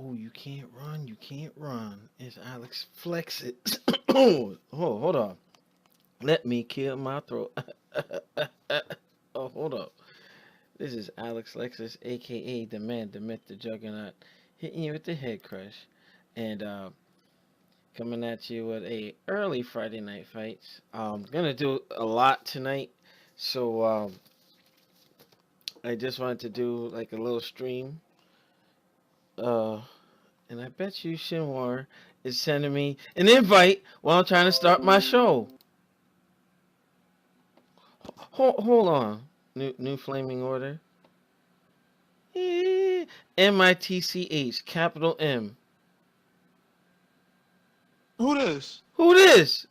Oh, you can't run. You can't run. It's Alex Flex it. Oh, hold on. Let me kill my throat. Oh, hold up. This is Alex Lexus, aka the man, the myth, the juggernaut, hitting you with the head crush, and coming at you with a early Friday night fights. Gonna do a lot tonight, so I just wanted to do like a little stream. And I bet you Shinwar is sending me an invite while I'm trying to start my show. Hold on. New flaming order. MITCH, capital M. Who this? Who this?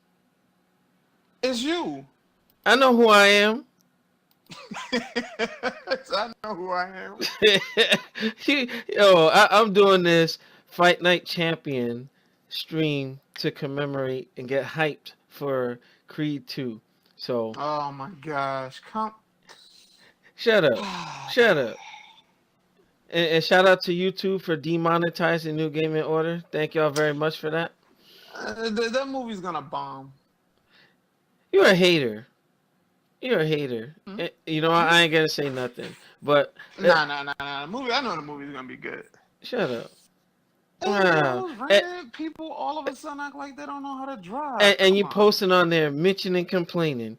It's you. I know who I am. I know who I am. Yo, I'm doing this Fight Night Champion stream to commemorate and get hyped for Creed 2. So. Oh my gosh, come. Shut up. Shut up. And shout out to YouTube for demonetizing Newgamingorder. Thank y'all very much for that. That movie's gonna bomb. You're a hater. You're a hater. Mm-hmm. You know, I ain't gonna say nothing. But nah. Movie. I know the movie's gonna be good. Shut up. Wow. People all of a sudden act like they don't know how to drive. And you posting on there, mentioning and complaining.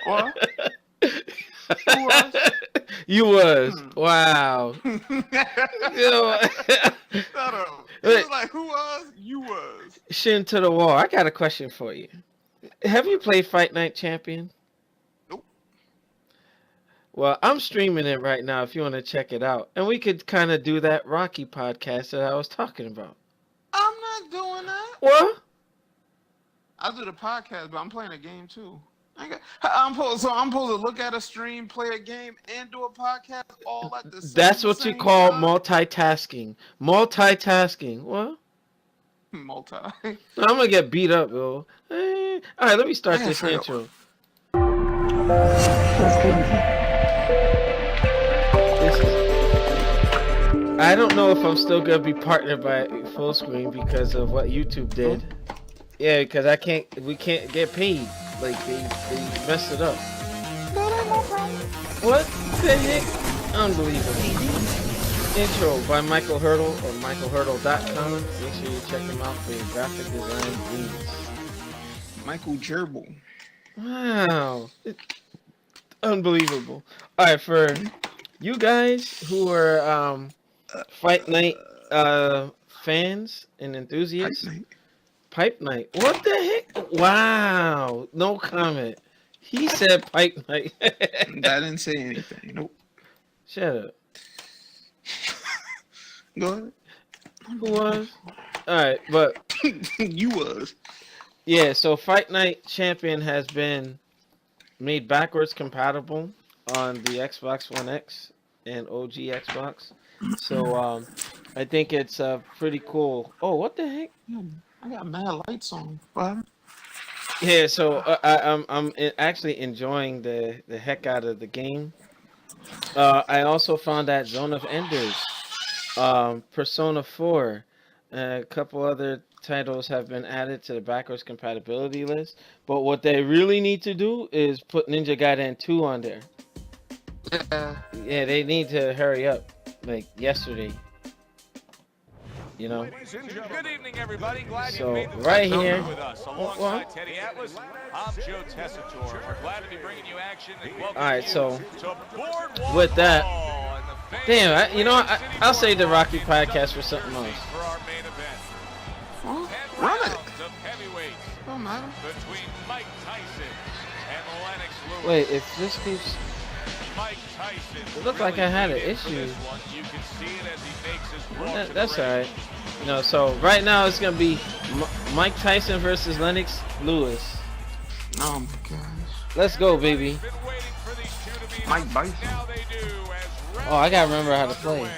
What? Who was? You was. Wow. No. It was like, who was? You was. Shin to the wall. I got a question for you. Have you played Fight Night Champion? Nope. Well, I'm streaming it right now if you want to check it out. And we could kind of do that Rocky podcast that I was talking about. I'm not doing that. What? I'll do the podcast, but I'm playing a game too. I'm supposed to look at a stream, play a game, and do a podcast all at the same time. That's what you call multitasking. Multitasking. What? Multi. I'm gonna get beat up, yo. All right, let me start this intro. I don't know if I'm still gonna be partnered by Full Screen because of what YouTube did. Yeah, because we can't get paid. Like they messed it up. What the heck? Unbelievable. Intro by Michael Hurdle or michaelhurdle.com. Make sure you check him out for your graphic design needs. Michael Gerbil. Wow. Unbelievable. Alright, for you guys who are Fight Night fans and enthusiasts. Pipe Night. What the heck? Wow. No comment. He said Pipe Night. I didn't say anything. Nope. Shut up. Go ahead. Who was? Alright, but you was. Yeah, so Fight Night Champion has been made backwards compatible on the Xbox One X and OG Xbox. So I think it's pretty cool. Oh, what the heck? I got mad lights on. What? Yeah, so I'm actually enjoying the heck out of the game. I also found that Zone of Enders, Persona 4, a couple other titles have been added to the backwards compatibility list. But what they really need to do is put Ninja Gaiden 2 on there. Yeah, they need to hurry up, like yesterday. You know. Good evening, everybody. Glad so you made the right here, with us. Alongside Teddy Atlas, I'm Joe Tessitore. We're glad to be bringing you action. And all right, so to with that, damn, I'll save the Rocky podcast for something else. For our main event. Run it. Of heavyweights between Mike Tyson and Lennox Lewis. Wait, if this keeps. Mike Tyson. It looked like I had an issue. You can see it as he makes his walk to That's the ring. alright. No, so right now it's gonna be Mike Tyson versus Lennox Lewis. Oh my gosh. Let's go, baby. Mike Tyson. Oh, I gotta remember how to play. Nice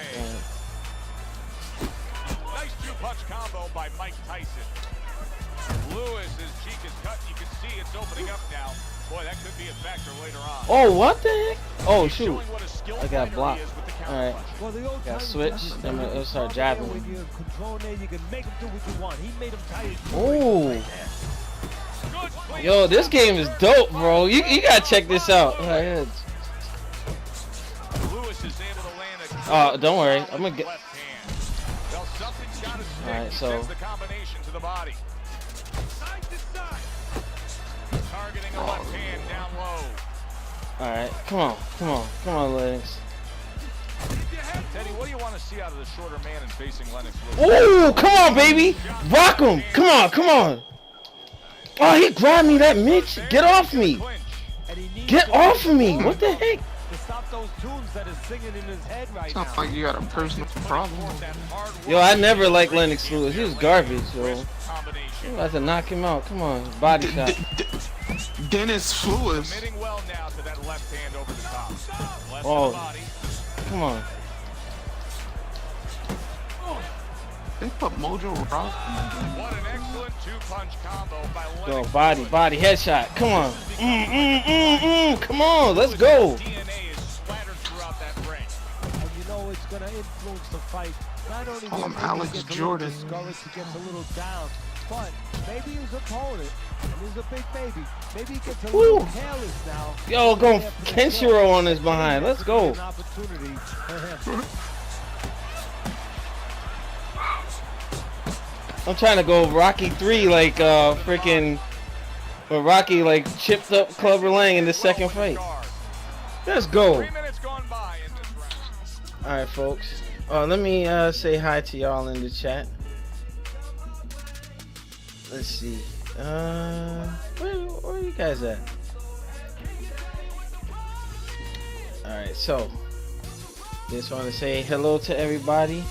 two-punch combo by Mike Tyson. Lewis's cheek is cut. You can see it's opening up now. Boy, that could be a factor later on. Oh, what the heck? Oh, shoot. I got blocked. Alright. Got switch. Then we'll start jabbing. Ooh. Yo, this game is dope, bro. You gotta check this out. Lewis is able to land a Oh, don't worry. I'm gonna get. left hand. Well, something's got to stick. Alright, He so- sends the combination to the body. Side to side. Targeting a left hand down low. Alright, come on, Lennox. Teddy, what do you want to see out of the shorter man and facing Lennox Lewis? Ooh, come on, baby. Rock him. Come on. Oh, he grabbed me, that Mitch. Get off me. Get off of me. What the heck? To stop those tunes that is singing in his head right Sounds now. like you got a personal problem. Yo, I never liked Lennox Lewis. He was garbage, yo. I'm about to knock him out. Come on, body shot. Dennis Lewis. Committing well now to that left hand over the top. Left Oh. to the body. Come on. They put Mojo Rock. What an excellent two-punch combo by Go, Lennox. body, headshot. Come on. Come on, let's go. DNA is splattered throughout that ring. And you know it's going to influence the fight. Not only Call him maybe he Alex gets a Jordan. little discouraged, he gets a little down, but maybe his opponent, and he's a big baby, maybe he gets a Woo. little careless now. Yo, go Kenshiro on his behind. Let's go. An opportunity for him. I'm trying to go Rocky 3 like freaking Rocky like chipped up Clubber Lang in the second fight. Let's go. 3 minutes gone by in this round. Alright, folks. Let me say hi to y'all in the chat. Let's see. Where are you guys at? Alright, so just want to say hello to everybody.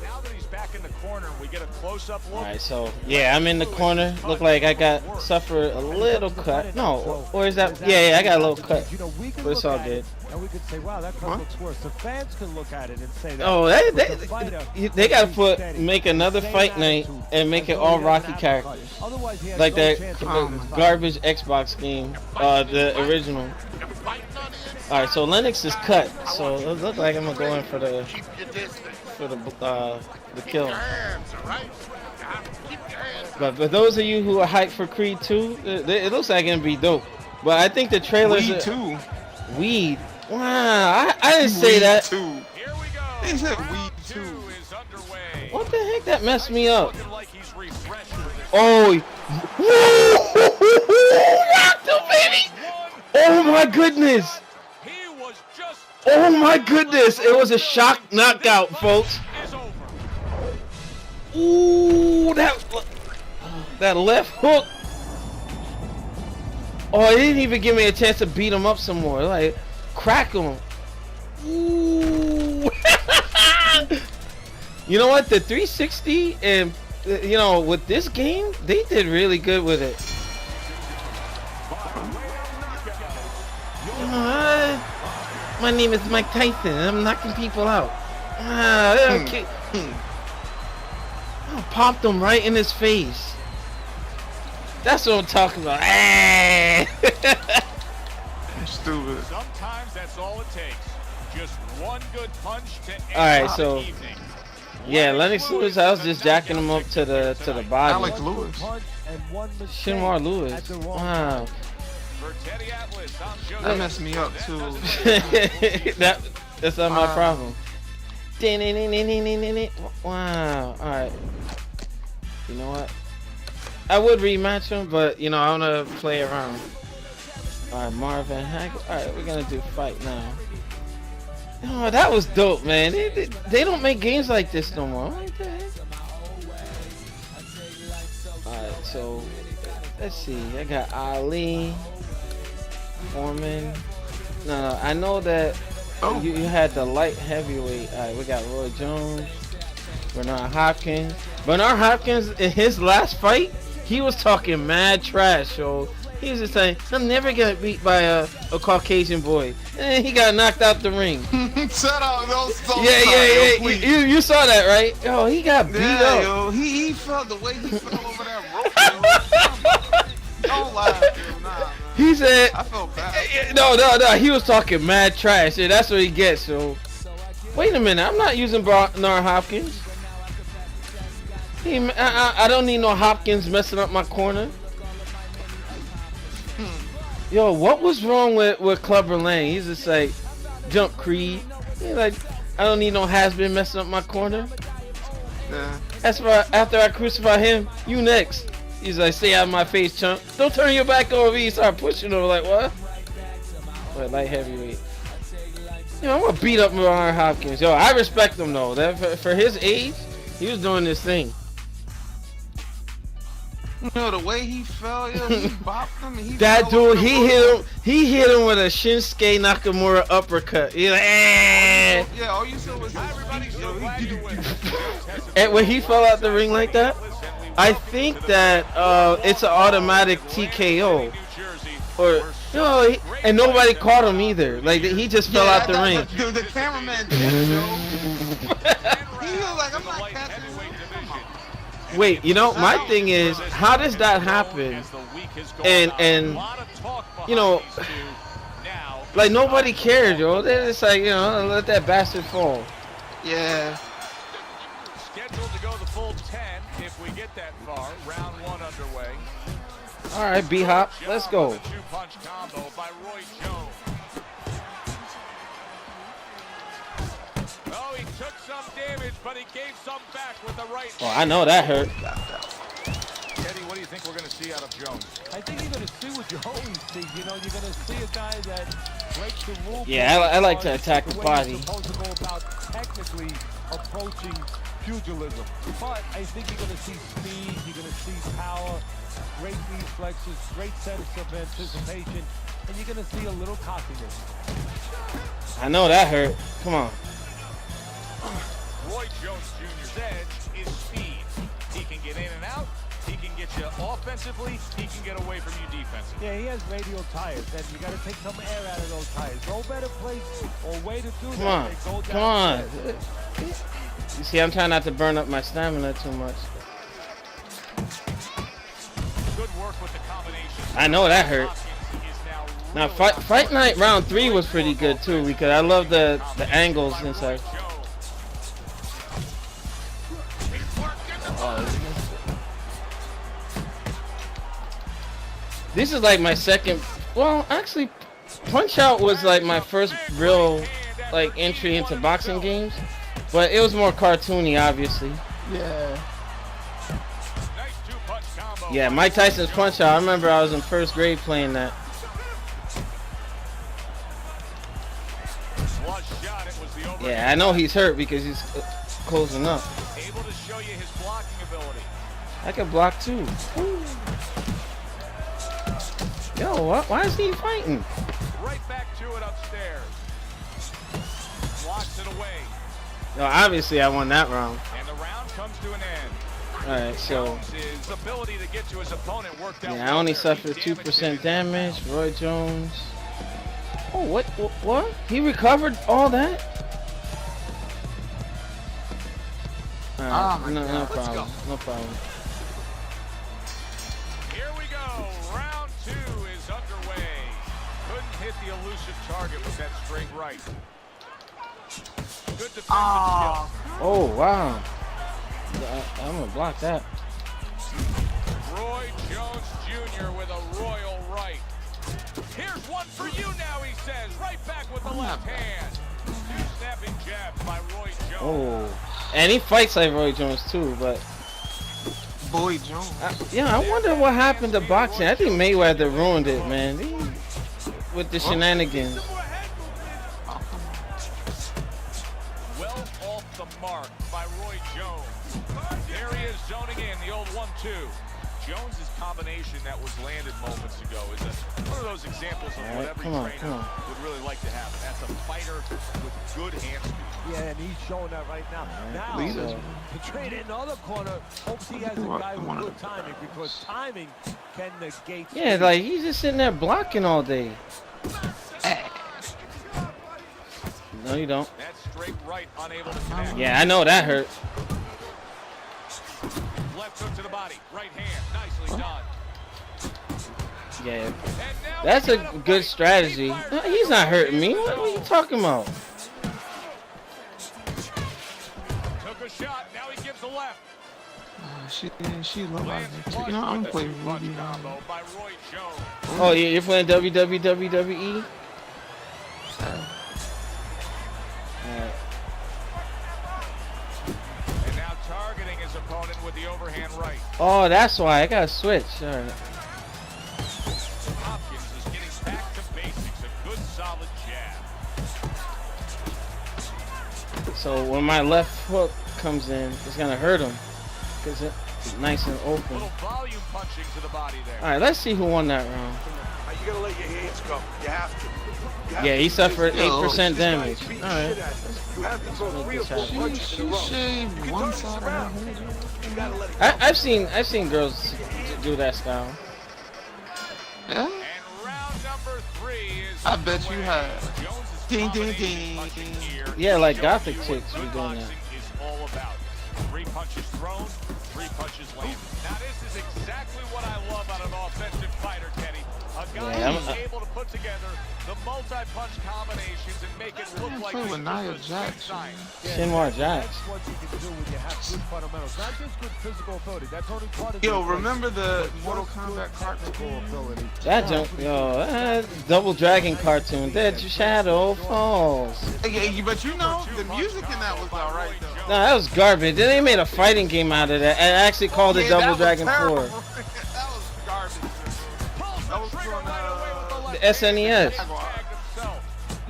Now that he's back in the corner, we get a close-up look. Alright, so yeah, I'm in the corner. Look like I got suffered a little cut. No, or is that? Yeah, I got a little cut. You know, we can But it's look all at good. it, and we could say, wow, that cut looks worse. The fans can look at it and say that. Oh, but the fighter they gotta has put to be steady, make another same fight night attitude, and make it as though all he Rocky doesn't have a cut. characters. Otherwise, he has Like no that chance of winning this fight. garbage Xbox game, the original. All right, so Lennox is cut, so it looks like I'm gonna go in for the kill. But for those of you who are hyped for Creed 2, it looks like it's gonna be dope. But I think the trailers Weed are, too. Weed. Wow, I didn't say that. Too. Here we go. They said Round weed two too. is underway. What the heck? That messed me up. Looking like he's refreshed for this. Oh, rocked him, baby! Oh my goodness! He was just Oh my goodness! It was a shock knockout, folks. is over. Ooh, that left hook. Oh, it didn't even give me a chance to beat him up some more. Like, crack him. Ooh. You know what? The 360 and with this game, they did really good with it. My name is Mike Tyson, and I'm knocking people out. Okay. I popped him right in his face. That's what I'm talking about. Stupid. Sometimes that's all it takes. Just one good punch to end Alright, the so evening. yeah, Lennox Lewis, I was just jacking him up to the body. Alex Lewis. Shinmar Lewis. Wow. For Teddy Atlas, I'm Joe. That messed me up too. That's not my problem. Wow. Alright. You know what? I would rematch him, but I wanna play around. Alright, Marvin Hagel. Alright, we're gonna do fight now. Oh, that was dope, man. They don't make games like this no more. What the heck? Alright, so let's see. I got Ali, Foreman. No, I know that you had the light heavyweight. Alright, we got Roy Jones, Bernard Hopkins. Bernard Hopkins, in his last fight, he was talking mad trash, so he was just saying, I'm never gonna beat by a Caucasian boy. And he got knocked out the ring. Shut up, Yeah. You saw that, right? Yo, he got beat up. Yo, he felt the way he fell over that rope. Yo. Don't lie, yo. Nah. He said, I felt bad. no. He was talking mad trash. Yeah, that's what he gets. So, wait a minute. I'm not using Bernard Hopkins. I don't need no Hopkins messing up my corner. Yo, what was wrong with Clubber Lang? He's just like, jump Creed. He's like, I don't need no has-been messing up my corner. Yeah. After I crucify him, you next. He's like, stay out of my face, chump. Don't turn your back over me. He start pushing over like, what? But light heavyweight. Yo, I'm gonna beat up Bernard Hopkins. Yo, I respect him though. That for his age, he was doing this thing. You know the way he fell, yo, he bopped him. And That dude, he hit him with a Shinsuke Nakamura uppercut. He's like, eh. Yeah, all you saw was Everybody's so glad you win. And when he fell out the ring like that, I think that it's an automatic TKO. Or and nobody caught him either. Like he just fell out the ring. The cameraman did, yo. He was like, I'm not catching him. Wait, you know, my thing is, how does that happen? And you know, like nobody cared, yo. They're just like, you know, let that bastard fall. Yeah. Scheduled to go the full 10 if we get that far. Round 1 underway. All right, B-Hop, let's go. Two-punch combo by Roy Jones. Oh, he took some damage, but he gave some back with the right. Oh, I know that hurt. Eddie, what do you think we're going to see out of Jones? I think you're going to see what you always see. You know, you're going to see a guy that breaks the rule. Yeah, I like to attack the body. You're supposed to go about technically approaching pugilism. But I think you're going to see speed, you're going to see power, great reflexes, great sense of anticipation, and you're going to see a little cockiness. I know that hurt. Come on. Roy Jones Jr.'s edge is speed. He can get in and out. He can get you offensively. He can get away from you defensively. Yeah, he has radial tires, and you got to take some air out of those tires. No better place or way to do that. Come on. You see, I'm trying not to burn up my stamina too much. Good work with the combination. I know that hurt. Now, Fight Night round 3 was pretty good too, because I love the angles inside. This is like my second. Well, actually, Punch Out was like my first real like entry into boxing games, but it was more cartoony, obviously. Yeah. Yeah, Mike Tyson's Punch Out. I remember I was in first grade playing that. Yeah, I know he's hurt because he's closing up. Able to show you his blocking ability. I can block too. Ooh. Yo, why is he fighting? Right back to it upstairs. Blocks it away. Yo, obviously I won that round. And the round comes to an end. Alright, so Jones' ability to get to his opponent worked out. yeah, I only suffered 2% damage. Roy Jones. Oh, what? He recovered all that? Alright, no problem. No problem. Here we go. Round 2 is underway. Couldn't hit the elusive target with that straight right. Good defensive skill. Oh, wow. I'm gonna block that. Roy Jones Jr. with a royal right. Here's one for you now, he says. Right back with the left hand. Two snapping jabs by Roy Jones. Oh, and he fights like Roy Jones too, but Boy Jones. yeah, I wonder what happened to boxing. I think Mayweather ruined it, man. With the shenanigans. Well off the mark by Roy Jones. There he is zoning in the old 1-2. Jones's combination that was landed moments ago is one of those examples of what every trainer would really like to have. And that's a fighter with good hand speed. Yeah, and he's showing that right now. Now, the trainer in the other corner hopes he has a guy with good timing, because timing can negate. Yeah, like he's just sitting there blocking all day. No, you don't. That straight right unable to connect. Yeah, I know that hurt. Left hook to the body, right hand, nicely done. Yeah, that's a good strategy. He's not hurting me. What are you talking about? Took a shot. Now he gives a left. She look like Lands it. You know, I'm flush playing with a two-punch Ruby. combo by Roy Jones. Oh, you're playing WWE? Alright. And now targeting his opponent with the overhand right. Oh, that's why I gotta switch. All right. Hopkins is getting back to basics. A good solid jab. So when my left hook comes in, it's gonna hurt him because it's nice and open. Little volume punching to the body there. All right, let's see who won that round. You gotta let your hands go. You have to. Yeah, he suffered 8% This guy damage. is beating All the right. shit out of you. You have to throw 3 or 4 She punches in a row. Shaved one side of her head. You gotta let it go. I've seen girls do that style. Yeah? And round number 3 is I bet you have. Jones's Ding, ding, combination ding. punching here Yeah, like shows gothic you what chicks be good doing that. boxing is all about. 3 punches thrown, 3 punches landed. Now this is exactly what I love out of an offensive fighter, Kenny. A guy Yeah, who's able to put together the multi-punch combinations and make it look like play this with is Nia a Jax. straight sign. Shinwar Jax. That's what you can do when you have good fundamentals. Not just good physical ability. That's only part of Yo, it. remember the But Mortal just Kombat good cartoon? technical ability. That jump, yo, Double Dragon cartoon. That shadow falls. Yeah, but you know, the music in that was alright though. No, that was garbage. Then they made a fighting game out of that and actually called it Yeah, Double that was Dragon terrible. 4. That was garbage. That was Trigger from right away with the left The SNES. Jaguar. tagged himself.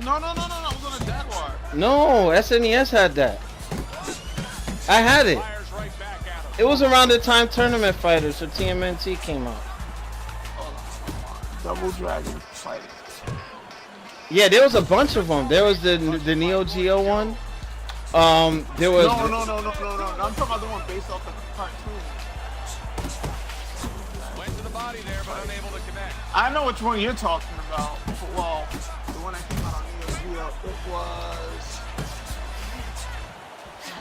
No, it was on a Jaguar. No, SNES had that. I had it. Fires right back at him. It was around the time Tournament Fighters or TMNT came out. Double Dragon fighting. Yeah, there was a bunch of them. There was the Neo Geo one. There was No. I'm talking about the one based off the cartoon. Went to the body there, but unable to connect. I know which one you're talking about. Well, the one that came out on Neo Geo, it was.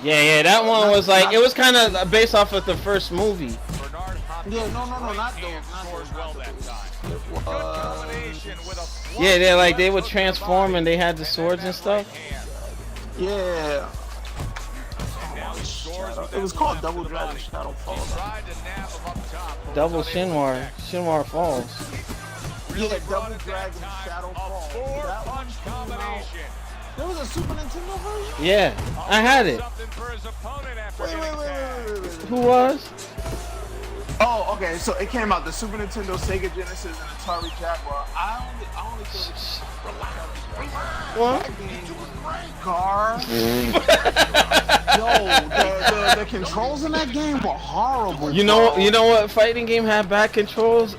yeah, that one was like it was kind of based off of the first movie. Bernard Hopkins Yeah, no, not right those. hand Not scores those. well Not that those. time. It Good was. combination with a Yeah, they would flush transform hook and to the they had body, the swords and then that stuff. right hand. Yeah. And now he scores with It was that called left Double to the Dragon body. Shadow Fall. He tried to nab him up top, but Double was unable to Shinwar. connect. Shinwar Falls. Really Yeah, brought Double it that Dragon time. Shadow A Fall. That one four-punch came out. combination. There was a Super Nintendo version? Yeah, I had it. Something for his opponent after Wait. getting tagged. Who was? Oh, okay. So it came out the Super Nintendo, Sega Genesis, and Atari Jaguar. I only thought What? that game was Gar. Yo, the controls in that game were horrible. You know what fighting game had bad controls?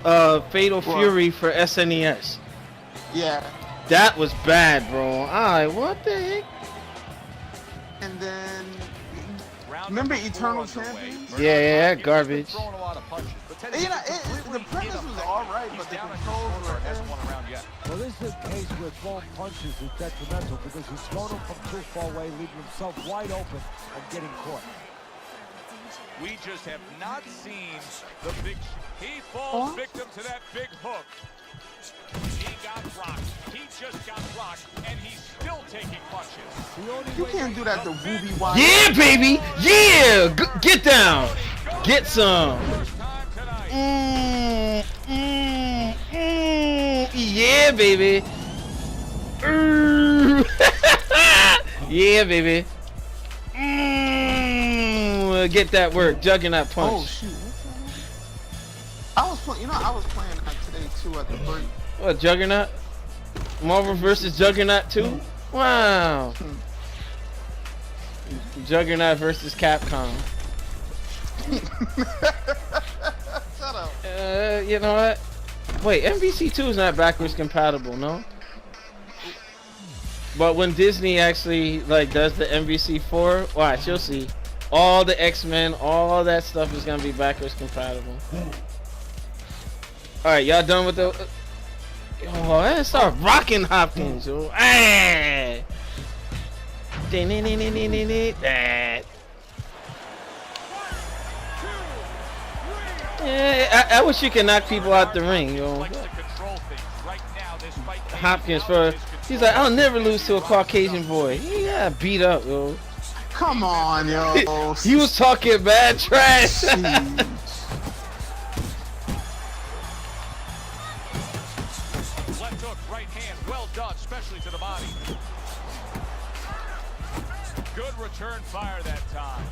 Fatal What? Fury for SNES. Yeah. That was bad, bro. Alright, what the heck? And then Round remember number Eternal 4 underway. Champions? Yeah, Hopkins garbage. throwing a lot of punches, but You know, the premise was alright, He's but the down in controls his corner, were. hasn't won a round yet. Well, this is a case where throwing punches is detrimental because he's thrown them from too far away, leaving himself wide open and getting caught. We just have not seen the big. He falls victim to that big hook. He got rocked. He just got rocked, and he's still taking punches. The only You way can't do that to Ruby Wire. Yeah, baby! Yeah! Get down! Get some! First time tonight. Yeah, baby! Yeah, baby! Get that work. Juggernaut Oh punch. shoot! I was playing. I was playing that today too at the break. What, Juggernaut? Marvel vs. Juggernaut 2? Wow. Juggernaut versus Capcom. Shut up. You know what? Wait, MVC2 is not backwards compatible, no? But when Disney actually does the MVC4, watch, you'll see. All the X-Men, all that stuff is gonna be backwards compatible. Alright, y'all done with the... Oh, let's start rocking Hopkins, yo. Hey! That. Yeah, I wish you could knock people out the ring, yo. Likes to Hopkins for. He's like, I'll never lose to a Caucasian boy. He got beat up, yo. Come on, yo. He was talking bad trash. Left hook, right hand, well done, especially to the body. Good return fire that time.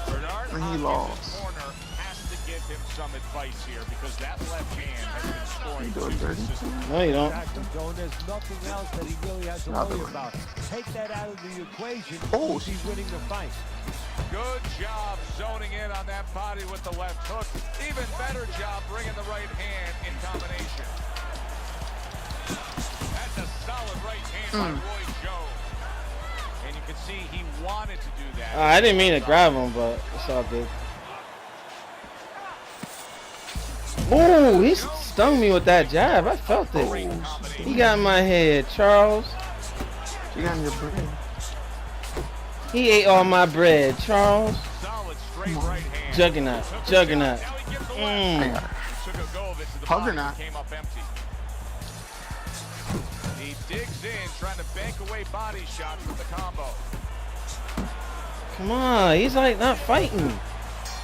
Bernard And he Hopkins' lost. corner has to give him some advice here because that left hand has been scoring You doing too dirty? consistently. No, you don't. Exactly, Joe, and there's nothing else that he really has to Not worry the way. about. Take that out of the equation. Oh, he's winning the fight. Good job zoning in on that body with the left hook. Even better job bringing the right hand in combination. That's a solid right hand by Roy Jones. And you can see he wanted to do that. I didn't mean to grab him, but it's all good. Ooh, he stung me with that jab. I felt it. He got in my head, Charles. You got in your brain. He ate all my bread, Charles. Solid straight right hand. Juggernaut, juggernaut. Now he gives the left. Mm. Took a go of it to the Juggernaut. body, came up empty. He digs in, trying to bank away body shots with the combo. Come on, he's like not fighting.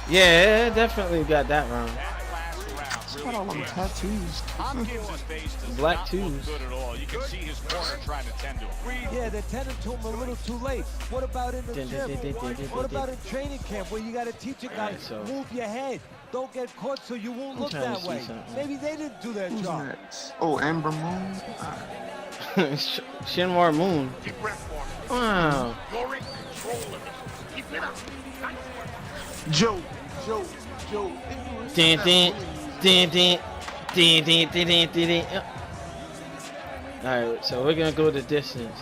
Yeah, definitely got that round. That last round Got really all them came. tattoos. Hopkins' face does Black not twos. look good at all. You can see his corner trying to tend to him. Yeah, they're tending to him a little too late. What about in the Dun, gym? dun, dun, dun, dun, What dun, about dun. in training camp where you got to teach a guy, Alright, so- move your head. Don't get caught so you won't look trying to that see way. something. Maybe they didn't do their Who's job. next? Oh, Amber Moon. Shinmar Moon. Deep breath for me. Wow. You're in control of it. Keep it up. Joe. Ding, ding, ding, ding, ding, ding, ding, ding, ding. All right, so we're gonna go the distance.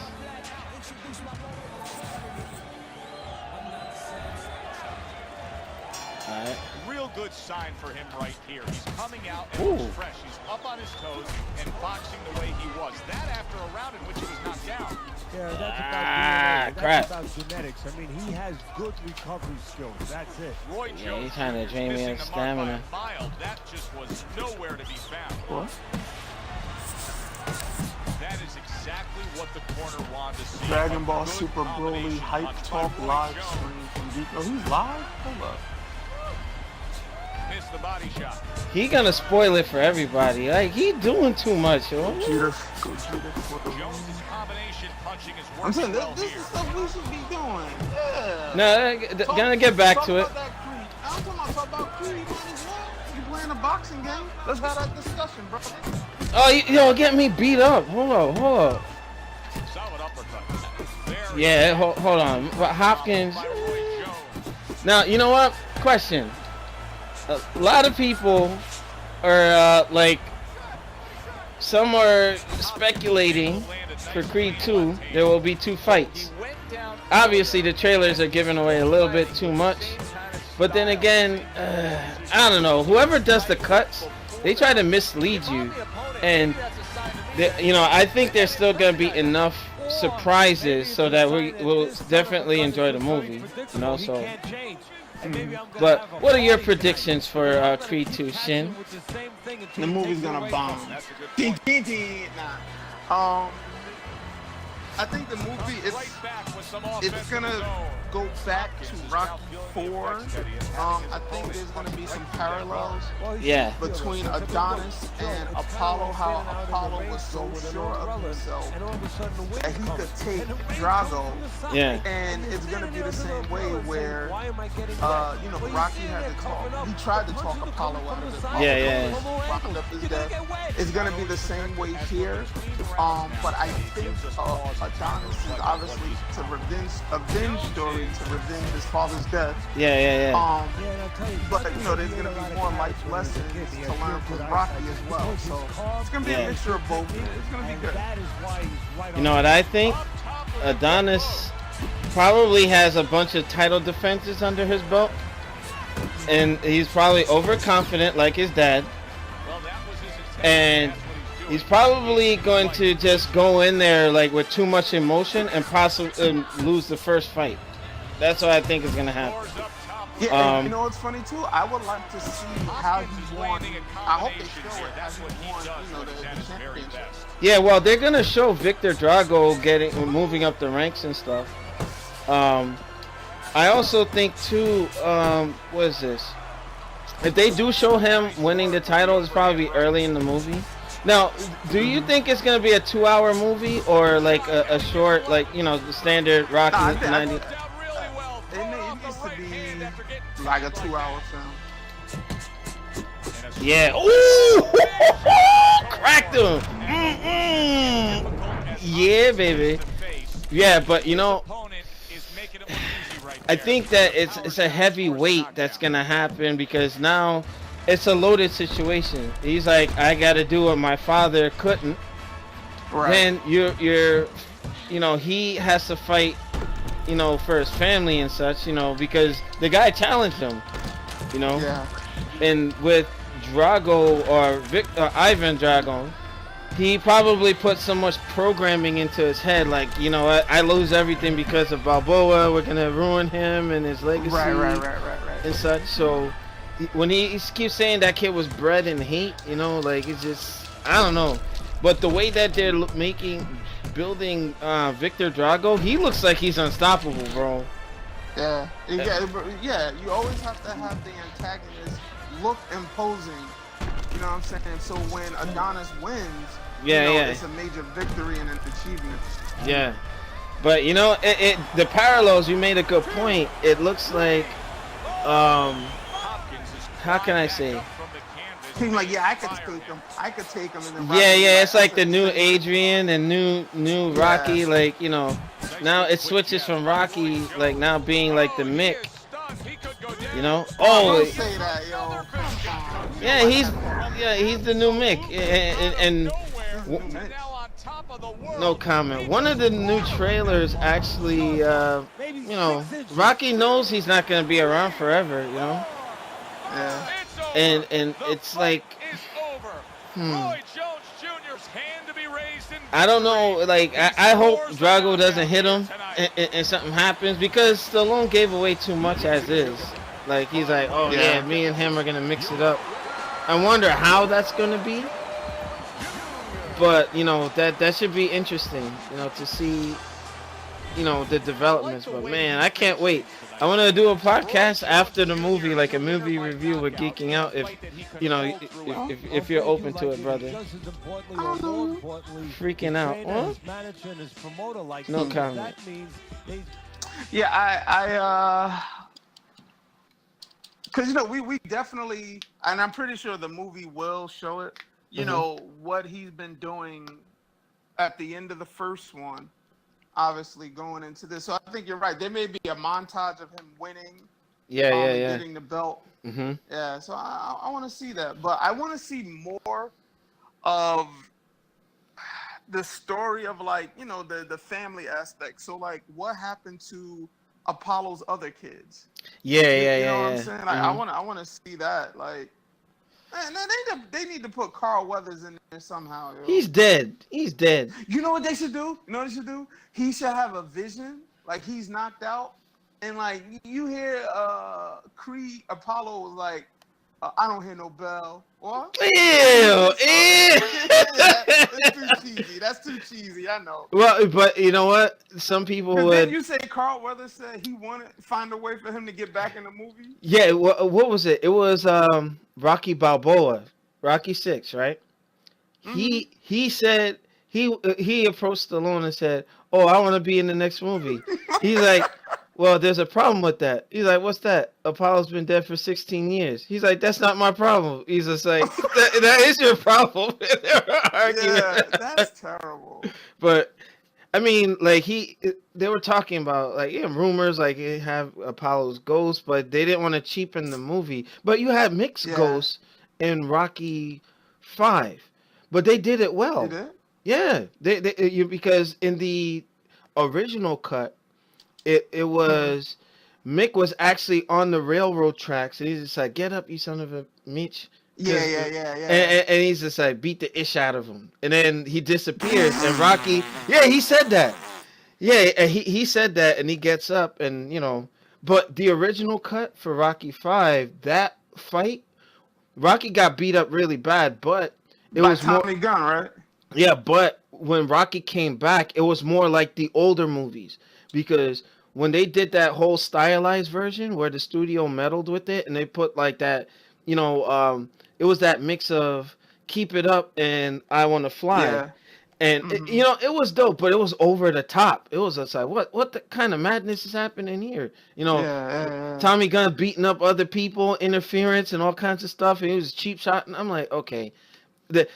All right. Real good sign for him right here. He's coming out and Ooh. looks fresh. He's up on his toes and boxing the way he was. That after a round in which he was knocked down. Yeah, that's about Ah, DNA. crap. That's about genetics. I mean, he has good recovery skills. That's it. Roy Yeah, Jones he's trying to drain me missing of the mark by stamina. a mile. That just was nowhere to be found. What? That is exactly what the corner wanted to see. Dragon A Ball good Super Broly combination Hype punch by Talk Roy live Jones. stream from Deep. Oh, he's live? Hold up. Missed the body shot. He gonna spoil it for everybody. Like he doing too much, yo. Gogeta for the win. Jones' combination punching is I'm saying working well this here. is stuff we should be doing. Yeah. No, gonna get back to it. Talk about that Creed. I'm talking about Creed. Might as well. You playing a boxing game? Let's have that discussion, bro. Oh, yo, get me beat up. Hold up. Solid uppercut. Very Yeah, hold on. But Hopkins. by Roy Jones. Now, you know what? Question. A lot of people are some are speculating for Creed 2 there will be 2 fights. Obviously, the trailers are giving away a little bit too much. But then again, I don't know. Whoever does the cuts, they try to mislead you. And, I think there's still going to be enough surprises so that we will definitely enjoy the movie. So. But what are your predictions for Creed 2, Shin? The movie's gonna bomb. Ding, ding, ding. Nah. I think the movie it's gonna go back to Rocky 4. I think there's gonna be some parallels Yeah. between Adonis and Apollo. How Apollo was so sure of himself that he could take Drago, Yeah. and it's gonna be the same way where Rocky had to talk. He tried to talk Apollo out of it. Yeah. Wound up his death. It's gonna be the same way here. But I think Adonis is obviously to avenge story to revenge his father's death. Yeah. But there's gonna be more life lessons to learn from Rocky as well. So it's gonna be a mixture of both. It's gonna be good. You know what I think? Adonis probably has a bunch of title defenses under his belt. And he's probably overconfident like his dad. And he's probably going to just go in there like with too much emotion and possibly lose the first fight. That's what I think is going to happen. Yeah, and you know what's funny too? I would like to see how he won. I hope they show it how he won, the championship. Yeah, well, they're gonna show Victor Drago moving up the ranks and stuff. I also think too. What is this? If they do show him winning the title, it's probably early in the movie. Now, do you think it's gonna be a 2-hour movie or like a short, like the standard Rocky 90? It needs to be like a 2-hour film. Yeah. Ooh! Cracked him. Yeah, baby. Yeah, but I think that it's a heavy weight that's gonna happen because now it's a loaded situation. He's like, I gotta do what my father couldn't. Right. Then he has to fight, for his family and such, because the guy challenged him, Yeah. And with Drago or Ivan Drago, he probably put so much programming into his head, like, I lose everything because of Balboa. We're gonna ruin him and his legacy, Right. and such. So when he keeps saying that kid was bred in hate, like it's just I don't know. But the way that they're building Victor Drago, he looks like he's unstoppable, bro. Yeah. You always have to have the antagonist look imposing. You know what I'm saying? So when Adonis wins, it's a major victory and an achievement. Yeah, but the parallels. You made a good point. It looks like, how can I say? Seems like I could take him. And then It's like the new Adrian and new Rocky. Like now it switches from Rocky like now being like the Mick. Don't say that, yo. Yeah, he's the new Mick, and no comment. One of the new trailers actually, Rocky knows he's not gonna be around forever, Yeah. and it's like, I don't know. Like I hope Drago doesn't hit him and something happens because Stallone gave away too much as is. Like he's like, oh yeah, me and him are gonna mix it up. I wonder how that's gonna be. But that should be interesting, to see, the developments. But man, I can't wait. I want to do a podcast after the movie, like a movie review with Geeking Out. If you're open to it, brother. Freaking out. Huh? No comment. Yeah, because we definitely, and I'm pretty sure the movie will show it. What he's been doing at the end of the first one, obviously going into this. So I think you're right. There may be a montage of him winning. Getting the belt. Mm-hmm. Yeah. So I want to see that, but I want to see more of the story of the family aspect. So what happened to Apollo's other kids? You know what I'm saying? Like I want to see that. Like, man, they need to put Carl Weathers in there somehow. Yo. He's dead. You know what they should do? He should have a vision, like he's knocked out, and like you hear Creed Apollo was like, I don't hear no bell. What? Ew. That's too cheesy. I know. Well, but you know what? Some people would. Then you say Carl Weathers said he wanted to find a way for him to get back in the movie. Yeah. What was it? It was Rocky Balboa, Rocky 6, right? Mm-hmm. He said he approached Stallone and said, "Oh, I want to be in the next movie." He's like, "Well, there's a problem with that." He's like, "What's that?" Apollo's been dead for 16 years. He's like, "That's not my problem." He's just like, that is your problem. Yeah, that's terrible. But I mean, like they were talking about rumors like they have Apollo's ghost, but they didn't want to cheapen the movie. But you had mixed ghosts in Rocky 5, but they did it well. Did it? Yeah, because in the original cut, it was Mick was actually on the railroad tracks, and he's just like, "Get up, you son of a Mitch." Yeah. And he's just like, beat the ish out of him, and then he disappears. And Rocky, he said that. Yeah, he said that, and he gets up, and But the original cut for Rocky 5, that fight, Rocky got beat up really bad, but it By was more. Tommy Gunn, right? Yeah, but when Rocky came back, it was more like the older movies because when they did that whole stylized version where the studio meddled with it and they put like that, you know, it was that mix of Keep It Up and I Want to Fly. Yeah. And Hmm. it was dope, but it was over the top. It was just like, what the kind of madness is happening here? Yeah, yeah, yeah. Tommy Gunn beating up other people, interference, and all kinds of stuff, and it was cheap shot. And I'm like, okay,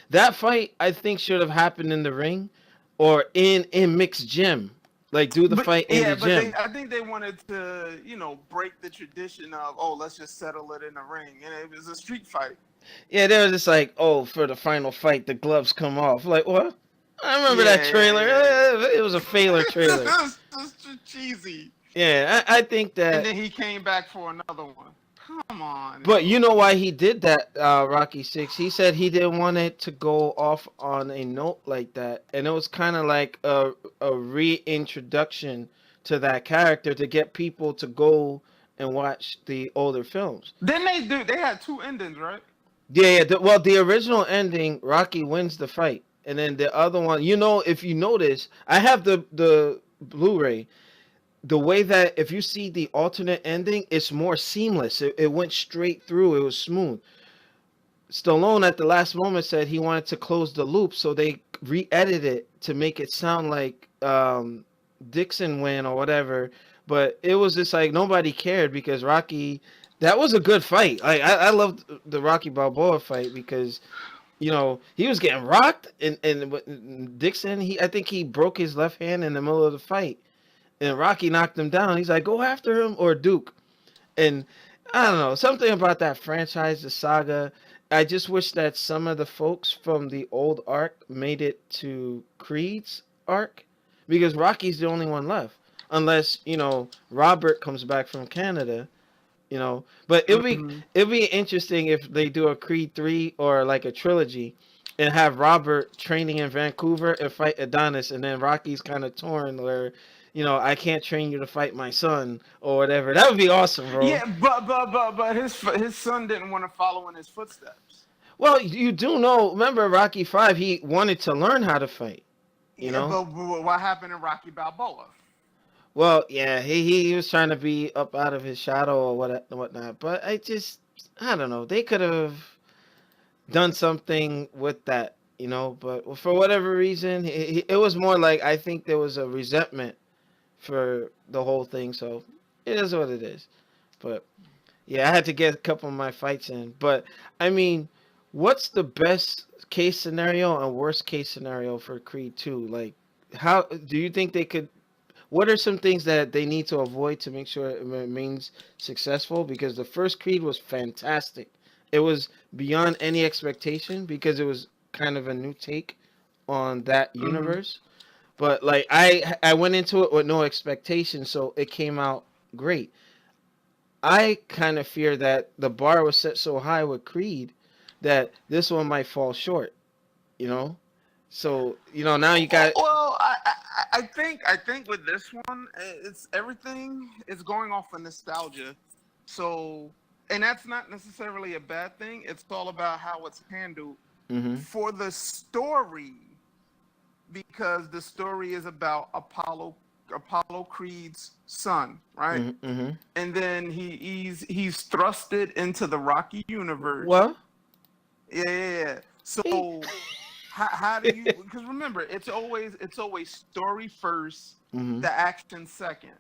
that fight I think should have happened in the ring, or in mixed gym, like do the But fight in yeah, the but gym. I think they wanted to, break the tradition of, oh, let's just settle it in the ring, and it was a street fight. Yeah, they were just like, oh, for the final fight, the gloves come off. Like what? I remember that Yeah, trailer. yeah, yeah. It was a failure trailer. It's just cheesy. Yeah, I think And that. then he came back for another one. Come on. But you know why he did that, Rocky 6? He said he didn't want it to go off on a note like that. And it was kind of like a reintroduction to that character to get people to go and watch the older films. Then they had two endings, right? Yeah, well, the original ending, Rocky wins the fight. And then the other one, if you notice, I have the Blu-ray. The way that if you see the alternate ending, it's more seamless. It went straight through. It was smooth. Stallone at the last moment said he wanted to close the loop, so they re-edited it to make it sound like Dixon win or whatever. But it was just like nobody cared because Rocky. That was a good fight. Like I loved the Rocky Balboa fight because he was getting rocked and Dixon. I think he broke his left hand in the middle of the fight. And Rocky knocked him down. He's like, go after him or Duke. And I don't know, something about that franchise, the saga. I just wish that some of the folks from the old arc made it to Creed's arc because Rocky's the only one left. Unless, Robert comes back from Canada, But Mm-hmm. it'll be interesting if they do a Creed 3 or like a trilogy and have Robert training in Vancouver and fight Adonis and then Rocky's kind of torn where I can't train you to fight my son or whatever. That would be awesome, bro. Yeah, but his son didn't want to follow in his footsteps. Well, you do know. Remember Rocky 5? He wanted to learn how to fight. Yeah, but what happened in Rocky Balboa? Well, yeah, he was trying to be up out of his shadow or whatnot. But I don't know. They could have done something with that, But for whatever reason, it was more like I think there was a resentment for the whole thing. So it is what it is. But yeah, I had to get a couple of my fights in. But I mean, what's the best case scenario and worst case scenario for Creed 2? Like, how do you think they could? What are some things that they need to avoid to make sure it remains successful? Because the first Creed was fantastic. It was beyond any expectation because it was kind of a new take on that universe. But like I went into it with no expectation, so it came out great. I kind of fear that the bar was set so high with Creed that this one might fall short, you know? So, now you got Well, I think with this one, it's everything is going off of nostalgia. So, and that's not necessarily a bad thing. It's all about how it's handled for the story, because the story is about Apollo Creed's son, right? And then he's thrusted into the Rocky universe. Well, Yeah. So how do you? Because remember, it's always story first, the action second.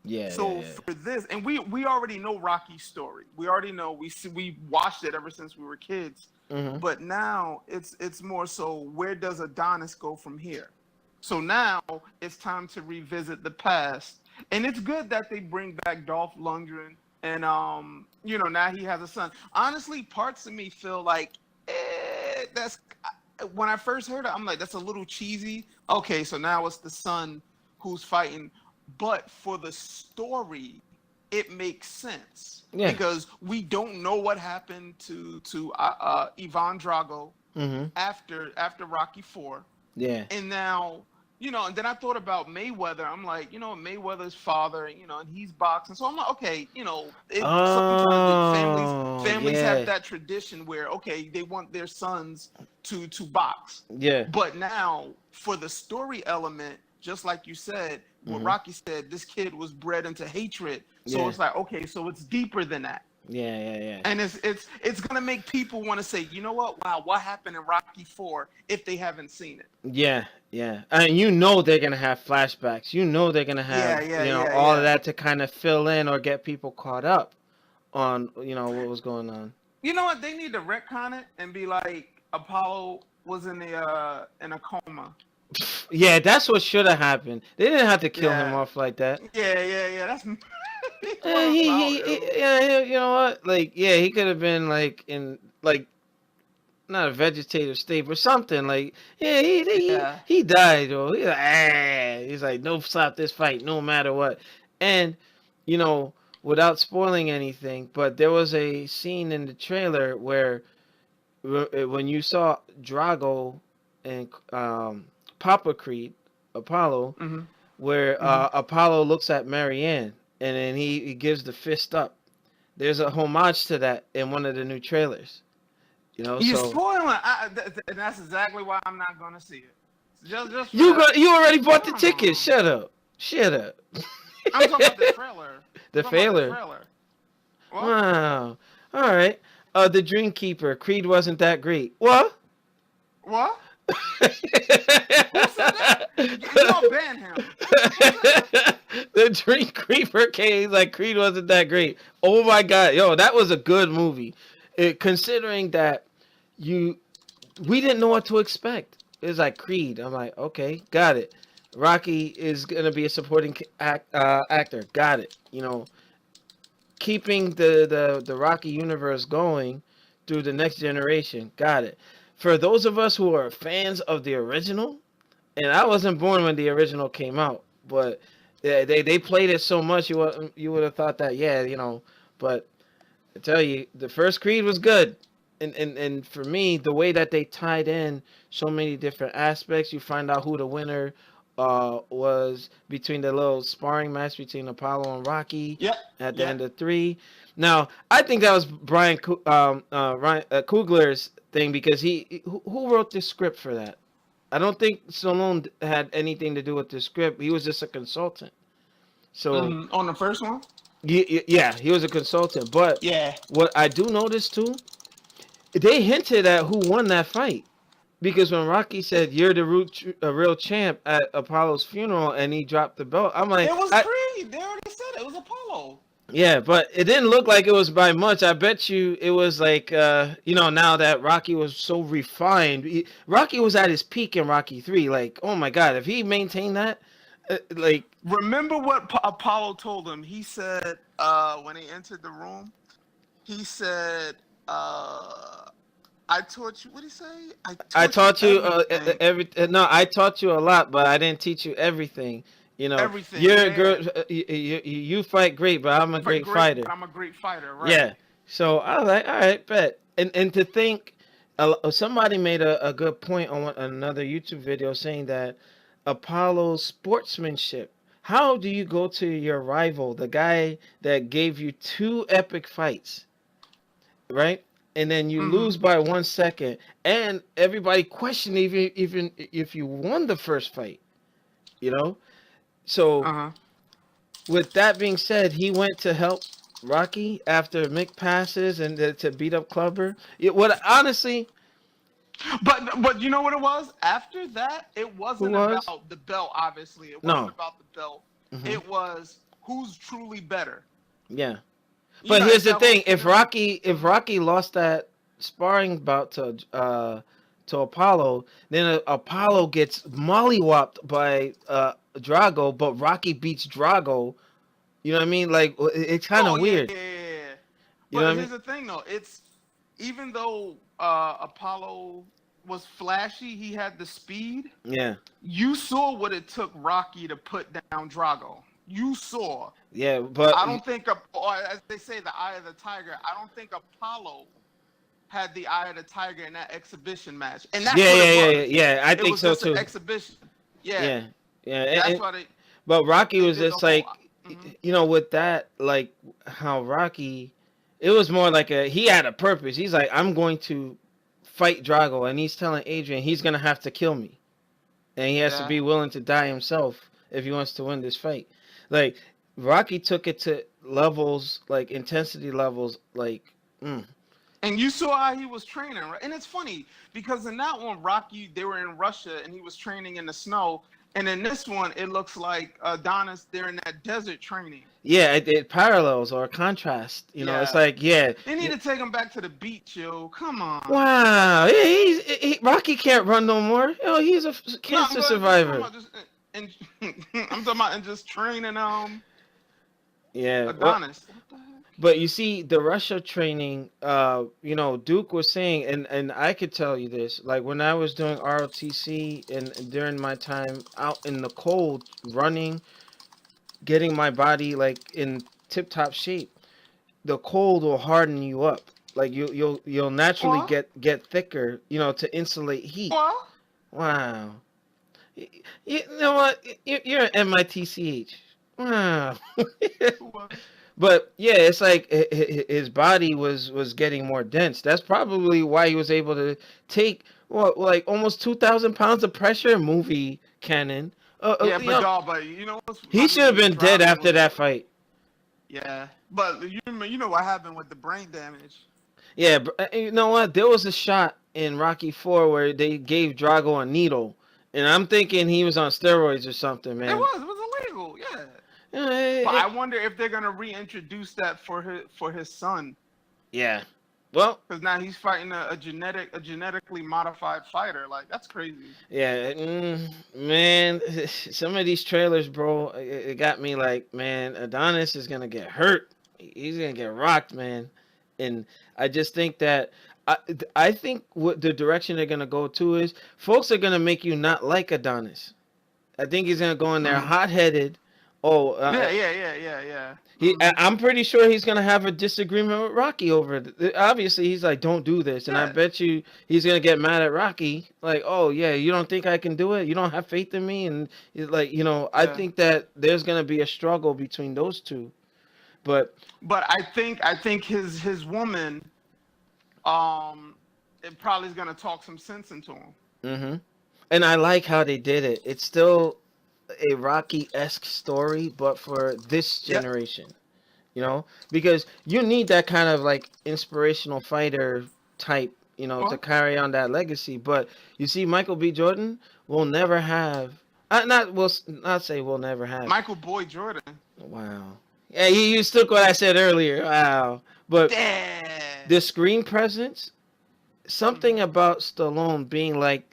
yeah. So for this, and we already know Rocky's story. We already know. We watched it ever since we were kids. But now it's more so, where does Adonis go from here? So now it's time to revisit the past, and it's good that they bring back Dolph Lundgren, and now he has a son. Honestly, parts of me feel like that's, when I first heard it, I'm like, that's a little cheesy. Okay, so now it's the son who's fighting, but for the story, it makes sense because we don't know what happened to Ivan Drago after Rocky 4. Yeah. And now And then I thought about Mayweather. I'm like, Mayweather's father, and he's boxing. So I'm like, okay, sometimes Oh, families have yeah, that tradition where, okay, they want their sons to box. yeah. But now for the story element, just like you said, what Mhm. Rocky said, this kid was bred into hatred. So Yeah, it's like, okay, so it's deeper than that. yeah. And it's gonna make people want to say, you know what? Wow, what happened in Rocky 4 if they haven't seen it? Yeah, yeah. And they're gonna have flashbacks. They're gonna Yeah, have, yeah, yeah, all of yeah. that to kind of fill in or get people caught up on, what was going on. You know what? They need to retcon it and be like Apollo was in a coma. Yeah, that's what should have happened. They didn't have to kill him Yeah, off like that. yeah. That's Yeah, yeah, you know what? Like, yeah, he could have been like in like not a vegetative state, but something like, yeah, Yeah. he died, or he's like, no, stop this fight, no matter what. And you know, without spoiling anything, but there was a scene in the trailer where when you saw Drago and Papa Creed, Apollo, Mhm. where Mhm. Apollo looks at Marianne and then he gives the fist up. There's a homage to that in one of the new trailers. You're So spoiling, and that's exactly why I'm not gonna see it. Just for you that. you already bought the ticket. No. Shut up. Shut up. I'm talking about the trailer. The I'm talking about the trailer. trailer. What? Wow. All right. The Dreamkeeper. Creed wasn't that great. What? What? Who said that? You don't ban him. The Dream Creeper came like Creed wasn't that great. Oh my god, yo, that was a good movie. Considering that we didn't know what to expect. It was like Creed. I'm like, okay, got it. Rocky is gonna be a supporting actor. Got it. Keeping the Rocky universe going through the next generation. Got it. For those of us who are fans of the original, and I wasn't born when the original came out, but they played it so much you would have thought that, yeah, but I tell you, the first Creed was good. And for me, the way that they tied in so many different aspects, you find out who the winner was between the little sparring match between Apollo and Rocky Yep. at the end of 3. Now, I think that was Ryan Coogler's thing because who wrote the script for that? I don't think Stallone had anything to do with the script. He was just a consultant. So On the first one. yeah, he was a consultant. But Yeah. what I do notice too, they hinted at who won that fight. Because when Rocky said, "You're the real champ" at Apollo's funeral, and he dropped the belt, I'm like, It was Creed. They already said it was Apollo. yeah, but it didn't look like it was by much. I bet you it was like, now that Rocky was so refined, Rocky was at his peak in Rocky 3. Like, oh my God, if he maintained that, like, Remember what Apollo told him? He said when he entered the room, he said, "I taught you." What did he say? I taught you everything. No, I taught you a lot, but I didn't teach you everything. Everything. You're a Yeah. girl. You fight great, but I'm a great fighter. But I'm a great fighter, right? Yeah. So I was like, all right, bet. And to think, somebody made a good point on another YouTube video saying that Apollo's sportsmanship. How do you go to your rival, the guy that gave you 2 epic fights, right? And then you lose by 1 second, and everybody questioned even if you won the first fight, So with that being said, he went to help Rocky after Mick passes and to beat up Clubber. Honestly, But you know what it was? After that, it wasn't was? about the belt, obviously. It No. wasn't about the belt. Mhm. It was who's truly better. Yeah. You But know, here's the that thing: was- if Rocky lost that sparring bout to Apollo, then Apollo gets mollywopped by Drago, but Rocky beats Drago. You know what I mean? Like, it's kind of weird. Yeah. You know But what I here's mean? the thing, though. It's even though Apollo was flashy, he had the speed. Yeah. You saw what it took Rocky to put down Drago. You saw. Yeah, but I don't think, or as they say, the eye of the tiger. I don't think Apollo had the eye of the tiger in that exhibition match. And that's what it was. yeah. I It think was so just too. an exhibition. Yeah, Yeah, yeah. that's why But Rocky they was did the just whole. like, with that, like how Rocky, it was more like he had a purpose. He's like, I'm going to fight Drago, and he's telling Adrian he's gonna have to kill me, and he has to Yeah. be willing to die himself if he wants to win this fight. Like Rocky took it to levels, like intensity levels, like. And you saw how he was training, right? And it's funny because in that one, Rocky, they were in Russia and he was training in the snow. And in this one, it looks like Adonis, they're in that desert training. Yeah, it parallels or contrast. It's Yeah. like, yeah. They need to take him back to the beach, yo. Come on. Wow, yeah, Rocky can't run no more. He's a cancer survivor. I'm talking about just training Yeah, Adonis. but you see, the Russia training, Duke was saying, and I could tell you this, like when I was doing ROTC and during my time out in the cold, running, getting my body like in tip-top shape, the cold will harden you up. Like you'll naturally get thicker, to insulate heat. What? Wow. You know what? You're an MITCH. Wow. But yeah, it's like his body was getting more dense. That's probably why he was able to take like almost 2,000 pounds of pressure in movie canon. Yeah, but what's he should have been dead after that fight. Yeah, but you know what happened with the brain damage. Yeah, you know what? There was a shot in Rocky 4 where they gave Drago a needle, and I'm thinking he was on steroids or something, man. It was illegal, yeah. But I wonder if they're gonna reintroduce that for his son. Yeah. Well, because now he's fighting a genetically modified fighter. Like, that's crazy. Yeah, man. Some of these trailers, bro, it got me like, man, Adonis is gonna get hurt. He's gonna get rocked, man. And I just think that I think what the direction they're gonna go to is folks are gonna make you not like Adonis. I think he's gonna go in there hot-headed. Yeah. I'm pretty sure he's gonna have a disagreement with Rocky over it. Obviously, he's like, "Don't do this," and I bet you he's gonna get mad at Rocky. Like, "Oh yeah, you don't think I can do it? You don't have faith in me?" And he's like, I think that there's gonna be a struggle between those two. But I think his woman, it probably is gonna talk some sense into him. Mm-hmm. And I like how they did it. It's still a Rocky-esque story, but for this generation, because you need that kind of like inspirational fighter type, to carry on that legacy. But you see, Michael B. Jordan will never have, not say will never have. Michael Boy Jordan. Wow. Yeah, you took what I said earlier. Wow. But the screen presence, something about Stallone being like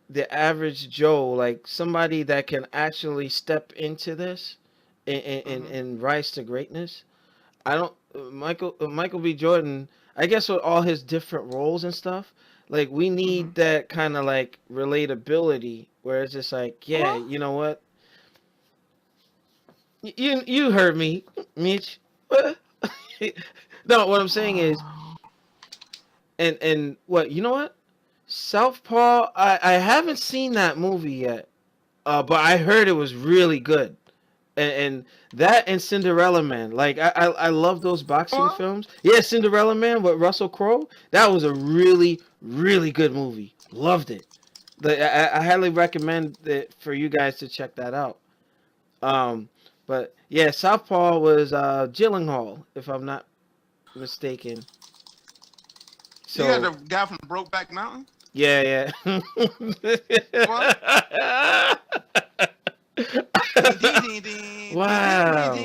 the average Joe, like somebody that can actually step into this and rise to greatness. Michael B. Jordan, I guess with all his different roles and stuff, like we need that kind of like relatability where it's just like, yeah, you know what? You heard me, Mitch. No, what I'm saying is, and what, you know what? Southpaw, I haven't seen that movie yet, but I heard it was really good, and that and Cinderella Man, like I love those boxing films. Yeah, Cinderella Man with Russell Crowe, that was a really really good movie. Loved it. I highly recommend it for you guys to check that out. But yeah, Southpaw was Gyllenhaal, if I'm not mistaken. So you got the guy from Brokeback Mountain? Yeah. Wow.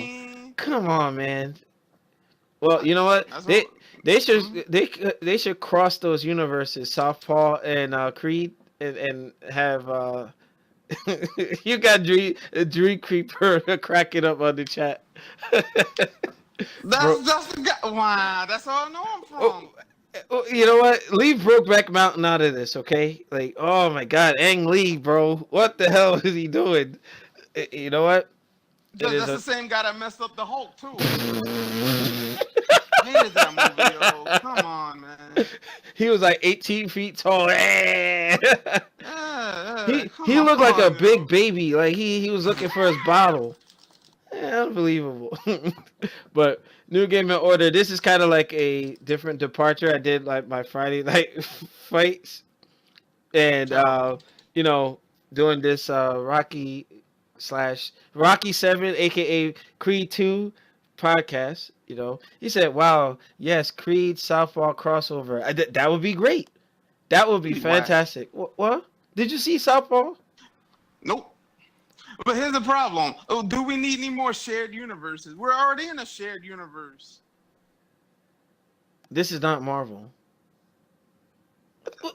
Come on, man. Well, you know what? They should cross those universes, Southpaw and Creed, and have you got Dream Creeper cracking up on the chat. That's the guy. Wow, that's all I know him from. You know what? Leave Brokeback Mountain out of this, okay? Like, oh my God, Ang Lee, bro, what the hell is he doing? You know what? That's the same guy that messed up the Hulk too. Hated that movie, yo. Come on, man. He was like 18 feet tall. He Come he looked like a on, big yo. baby. Like he was looking for his bottle. Unbelievable. But New Game and Order. This is kind of like a different departure. I did like my Friday night fights, and Terrible. you know, doing this Rocky 7, aka Creed 2 podcast. You know, he said, "Wow, yes, Creed Southpaw crossover. That would be great. That would be Be whack. fantastic." What? Did you see Southpaw? Nope. But here's the problem. Oh, do we need any more shared universes? We're already in a shared universe. This is not Marvel.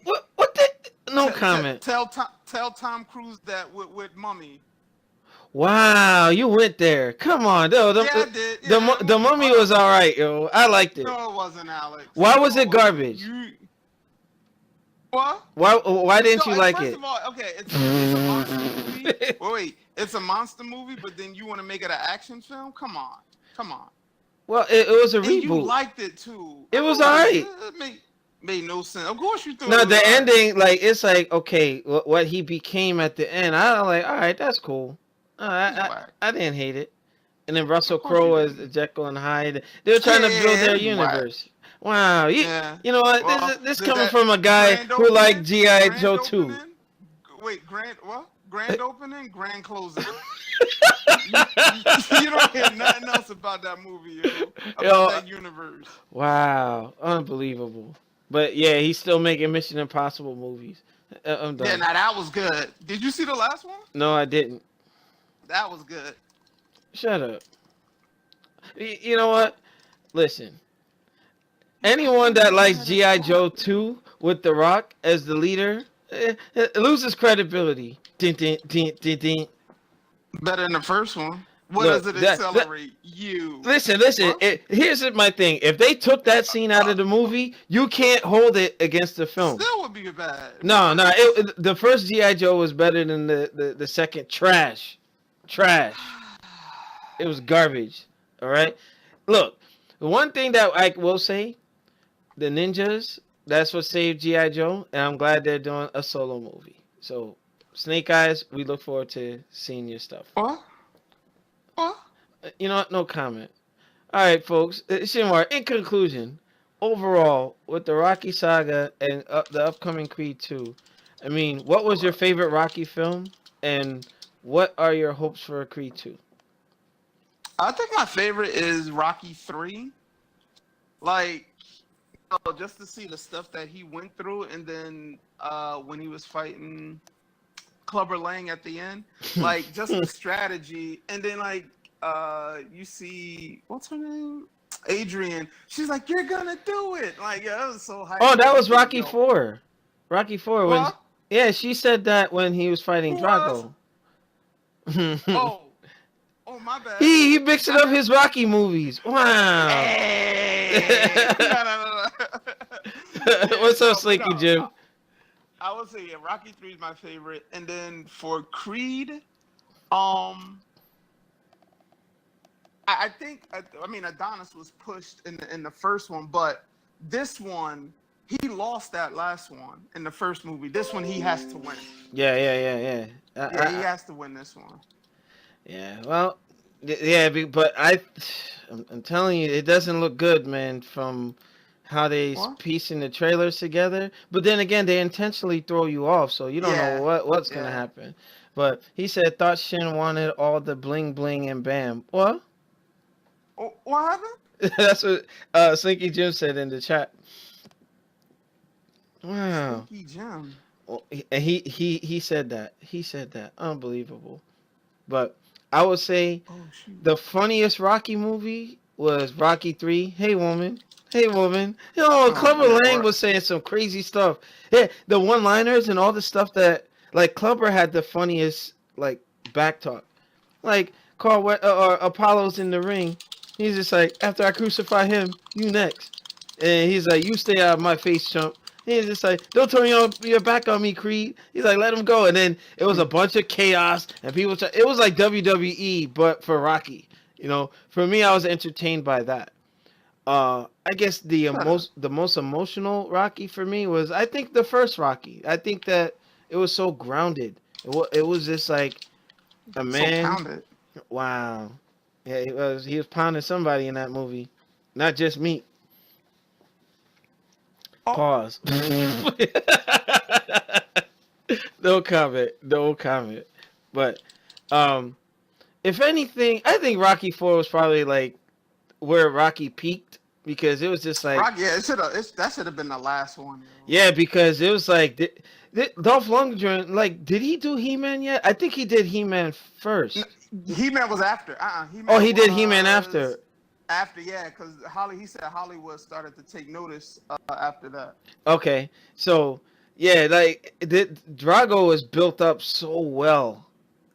What the? No comment. Tell Tom Cruise that with Mummy. Wow, you went there. Come on, though. Yeah, I did. Yeah, The Mummy was all right, yo. I liked it. No, it wasn't, Alex. Why No, was it wasn't. garbage? What? Why didn't you like first it? of all, okay, it's a monster movie. Wait, it's a monster movie, but then you want to make it an action film? Come on. Well, it was a And you reboot. liked it too. It was alright. It made no sense. Of course you thought. No, it was the alright. ending, like it's like okay, what he became at the end. I was like, all right, that's cool. I didn't hate it. And then Russell Of course Crowe you as didn't. Jekyll and Hyde. They were trying to Yeah, build their it was whack. universe. Wow, Yeah. you know what? Well, this did coming that from a guy grand who liked opening- G.I. grand Joe 2. opening? Wait, grand opening, grand closing. You don't hear nothing else about that movie, about that universe. Wow, unbelievable. But yeah, he's still making Mission Impossible movies. I'm done. Yeah, now that was good. Did you see the last one? No, I didn't. That was good. Shut up. You know what? Listen. Anyone that likes G.I. Joe 2 with The Rock as the leader it loses credibility. Din, din, din, din, din. Better than the first one. What Look, does it that- accelerate? You. Listen. What? Here's my thing. If they took that scene out of the movie, you can't hold it against the film. Still would be bad. No. The first G.I. Joe was better than the second. Trash. It was garbage. All right. Look, the one thing that I will say, the ninjas, that's what saved G.I. Joe, and I'm glad they're doing a solo movie. So, Snake Eyes, we look forward to seeing your stuff. What? You know what? No comment. All right, folks. Shinwar, in conclusion, overall, with the Rocky Saga and the upcoming Creed 2, I mean, what was your favorite Rocky film, and what are your hopes for Creed 2? I think my favorite is Rocky 3. Like, just to see the stuff that he went through, and then when he was fighting Clubber Lang at the end, like just the strategy, and then like you see what's her name, Adrian. She's like, "You're gonna do it!" Like, yeah, that was so hype. Oh, that was Rocky 4. Rocky 4 when What? yeah, she said that when he was fighting Who Drago. Oh, my bad. He mixing up his Rocky movies. Wow. Hey. No. What's up, No, Slinky no. Jim? I would say Rocky 3 is my favorite, and then for Creed, I think I mean Adonis was pushed in the first one, but this one he lost that last one in the first movie. This one he has to win. Yeah. Yeah, he has to win this one. Yeah, well, yeah, but I'm telling you, it doesn't look good, man, from how they What? piecing the trailers together. But then again, they intentionally throw you off, so you don't Yeah, know what's gonna yeah. happen. But he said thought Shin wanted all the bling bling and bam. What? Oh, what happened? That's what Slinky Jim said in the chat. Wow. Stinky Jim. Well, he said that. He said that. Unbelievable. But I would say Oh shoot. the funniest Rocky movie was Rocky 3. Hey woman. Hey woman. You know, Clubber man. Lang was saying some crazy stuff. Yeah, the one-liners and all the stuff that like Clubber had the funniest like back talk. Like Carl or Apollo's in the ring. He's just like, after I crucify him, you next. And he's like, you stay out of my face, chump. He's just like, don't turn your back on me, Creed. He's like, let him go. And then it was a bunch of chaos and people. It was like WWE, but for Rocky. You know, for me, I was entertained by that. I guess the most emotional Rocky for me was, I think, the first Rocky. I think that it was so grounded. It was just like a So man. pounded. Wow. Yeah, he was pounding somebody in that movie, not just meat. Oh, Pause. No comment. No comment. But um, if anything, I think Rocky Four was probably like where Rocky peaked because it was just like, Rock, yeah, that should have been the last one. Yo. yeah, because it was like Dolph Lundgren, like, did he do He-Man yet? I think he did He-Man first. He-Man was after. Oh, He-Man he did He-Man was after. after, yeah, because he said Hollywood started to take notice after that. Okay, so yeah, like Drago was built up so well.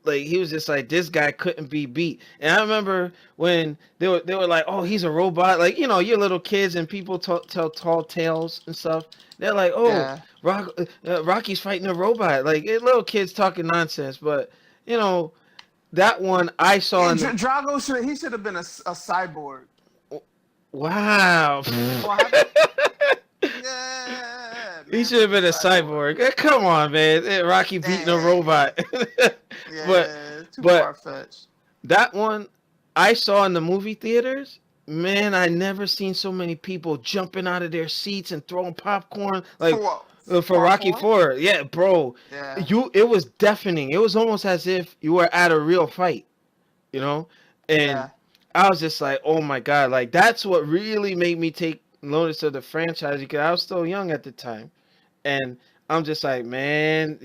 Like he was just like this guy couldn't be beat. And I remember when they were like, oh, he's a robot. Like you're little kids and people tell tall tales and stuff. They're like, oh, Yeah. Rocky's fighting a robot. Like little kids talking nonsense. But you know that one I saw in the Drago should have been a cyborg. wow. What happened? Yeah, He man, should have been a cyborg. Come on, man. Rocky beating a robot. Yeah, too but far fetched. that one I saw in the movie theaters. Man, I never seen so many people jumping out of their seats and throwing popcorn like For what? for Part Rocky 4? 4. Yeah, bro. Yeah. It was deafening. It was almost as if you were at a real fight, you know? And Yeah. I was just like, "Oh my god." Like that's what really made me take notice of the franchise because I was still young at the time. And I'm just like, man,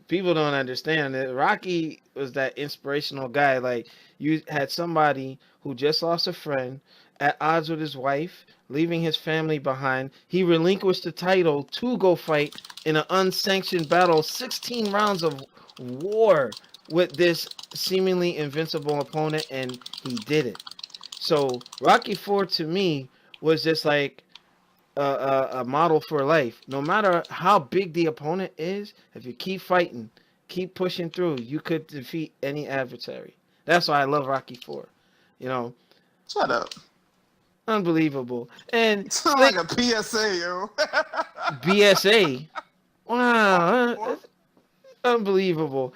people don't understand that Rocky was that inspirational guy. Like, you had somebody who just lost a friend, at odds with his wife, leaving his family behind. He relinquished the title to go fight in an unsanctioned battle, 16 rounds of war with this seemingly invincible opponent, and he did it. So, Rocky 4 to me was just like a model for life. No matter how big the opponent is, if you keep fighting, keep pushing through, you could defeat any adversary. That's why I love Rocky 4. You know, Shut up. unbelievable. And Sound like a PSA, yo. BSA. Wow, unbelievable.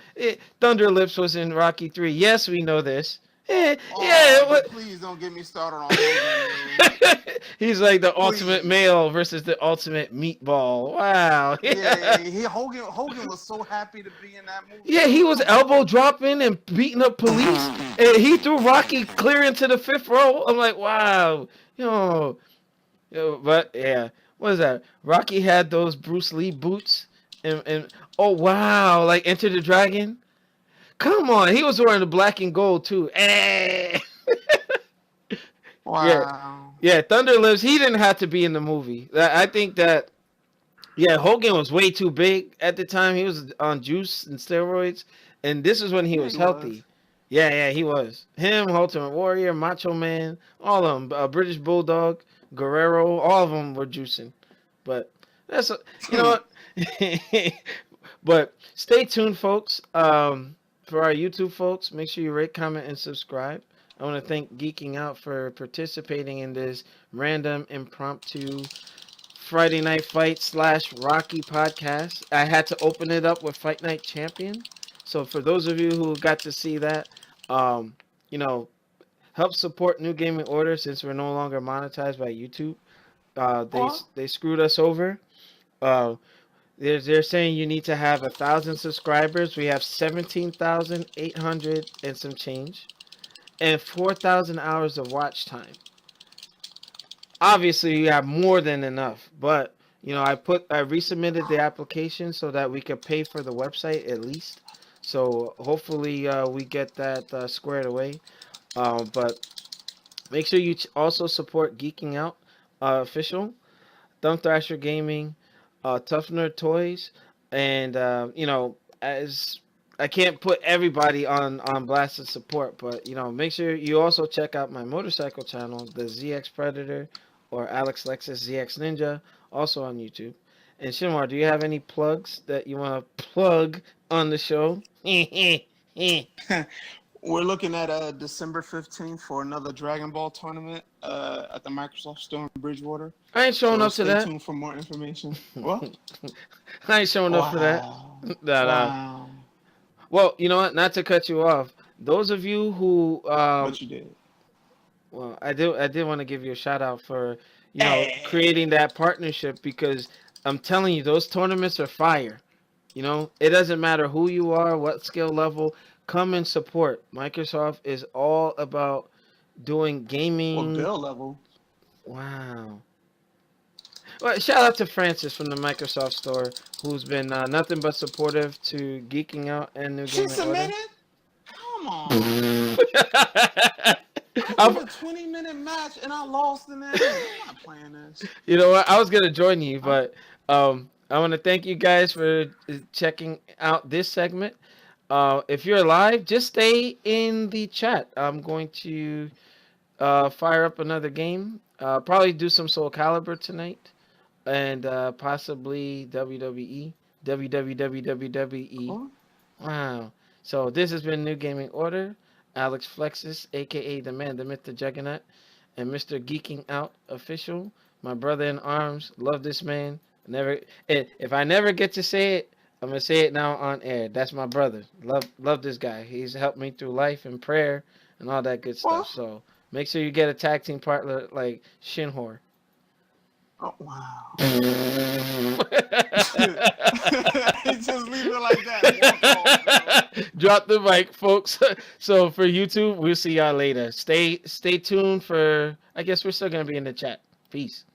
Thunder Lips was in Rocky 3. Yes, we know this. Please don't get me started on Hogan. He's like the ultimate male versus the ultimate meatball. Wow. Yeah. Hogan was so happy to be in that movie. Yeah, he was elbow dropping and beating up police, and he threw Rocky clear into the fifth row. I'm like, wow, but yeah, what is that? Rocky had those Bruce Lee boots, and oh wow, like Enter the Dragon. Come on, he was wearing the black and gold too. Wow. Yeah, Thunder Lips. He didn't have to be in the movie. I think that. Yeah, Hogan was way too big at the time. He was on juice and steroids, and this is when he was healthy. Yeah, he was. Him, Ultimate Warrior, Macho Man, all of them. British Bulldog, Guerrero, all of them were juicing. But that's you know what. But stay tuned, folks. For our YouTube folks, make sure you rate, comment, and subscribe. I want to thank Geeking Out for participating in this random impromptu Friday Night Fight / Rocky podcast. I had to open it up with Fight Night Champion. So for those of you who got to see that, help support New Gaming Order since we're no longer monetized by YouTube. They screwed us over. They're saying you need to have 1,000 subscribers. We have 17,800 and some change, and 4,000 hours of watch time. Obviously, you have more than enough, but I resubmitted the application so that we could pay for the website at least. So hopefully we get that squared away. But make sure you also support Geeking Out official, Thumb Thrasher Gaming, Tough Nerd Toys, and as I can't put everybody on blast of support, but make sure you also check out my motorcycle channel, the ZX Predator, or Alex Lexus ZX Ninja, also on YouTube. And Shinwar, do you have any plugs that you want to plug on the show? We're looking at December 15th for another Dragon Ball tournament at the Microsoft Store in Bridgewater. I ain't showing up to that. Stay tuned for more information. What? I ain't showing up for that. Wow. Well, you know what? Not to cut you off. Those of you who But you did. well, I did want to give you a shout out for, Hey. creating that partnership because I'm telling you, those tournaments are fire. It doesn't matter who you are, what skill level, come and support. Microsoft is all about doing Well, gaming. Bill level. Wow. Well, shout out to Francis from the Microsoft store, who's been nothing but supportive to Geeking Out and New She Gaming Order. submitted? Come on. I did I'm- a 20-minute match and I lost in the end. I'm not playing this. You know what? I was gonna join you, but I want to thank you guys for checking out this segment. If you're live, just stay in the chat. I'm going to fire up another game. Probably do some Soul Calibur tonight, and possibly WWE, WWE. Cool. Wow. So this has been New Gaming Order. Alex Flexus, aka the Man, the Myth, the Juggernaut, and Mr. Geeking Out Official. My brother in arms. Love this man. Never. If I never get to say it, I'm gonna say it now on air. That's my brother. Love this guy. He's helped me through life and prayer and all that good Well, stuff. So make sure you get a tag team partner like Shinhor. oh, wow. Just leave it like that. Walk off, Drop the mic, folks. So for YouTube, we'll see y'all later. Stay tuned for. I guess we're still gonna be in the chat. Peace.